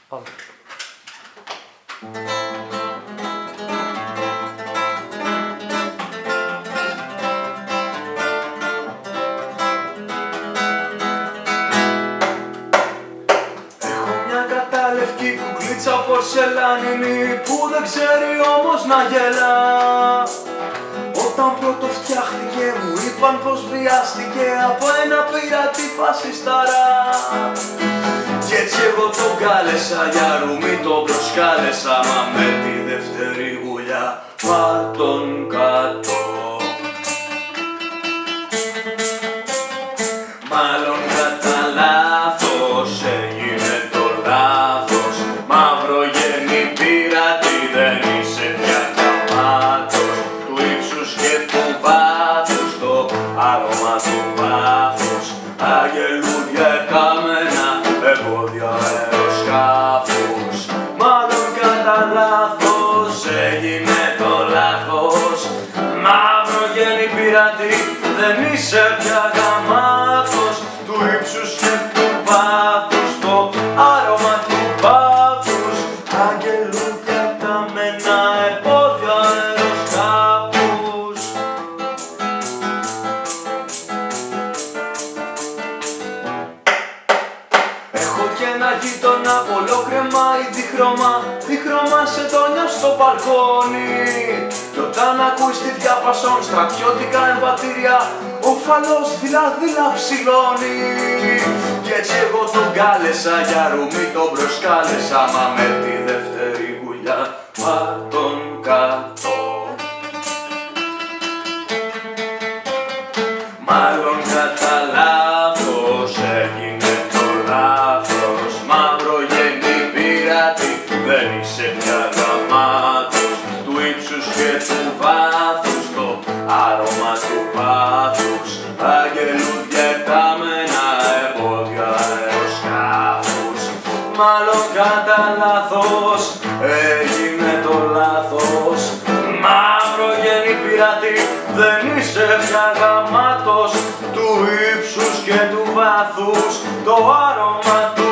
Πάμε. Λευκή κουκλίτσα πορσελάνινη που δεν ξέρει όμως να γελά. Όταν πρώτο φτιάχτηκε μου είπαν πως βιάστηκε από ένα πειρατή φασισταρά. Κι έτσι εγώ τον κάλεσα για ρούμι, τον προσκάλεσα, μα με τη δεύτερη γουλιά πάρ' τον κάτω. Μάλλον κατά λάθος έγινε το λάθος. Μαύρο γέννη πειρατή, δεν είσαι πια καμάτος. Του ύψους και του βάθους, το άρωμα του πάθους. Αγγελούδια κάμενα, εμπόδια αεροσκάφους. Μάλλον κατά λάθος έγινε το λάθος. Μαύρο γέννη πειρατή, δεν είσαι πια καμάτος. Του ύψους και του βάθους, το άρωμα του πάθους. Αγγελούδια κάμενα, εμπόδια αεροσκάφους. Έχω και ένα γείτονα πολλόκρεμα ή διχρώμα σε τόνια στο μπαλκόνι. Κι όταν ακούει στη διάπασον στρατιώτικα εμβατήρια, ο φαλός δειλά-δειλά ψηλώνει. Κι έτσι εγώ τον κάλεσα για ρούμι, τον προσκάλεσα, μα με τη δεύτερη γουλιά πάρ' τον κάτω. Μάλλον κατά λάθος έγινε το λάθος. Μαύρο γέννη πειρατή, δεν είσαι πια γαμάτος. Του ύψους και του βάθους, το άρωμα του πάθους. Αγγελούδια κάμενα, εμπόδια αεροσκάφους. Μάλλον κατά λάθος έγινε το λάθος. Μαύρο γέννη πειρατή, δεν είσαι πια γαμάτος. Του ύψους και του βάθους, το άρωμα του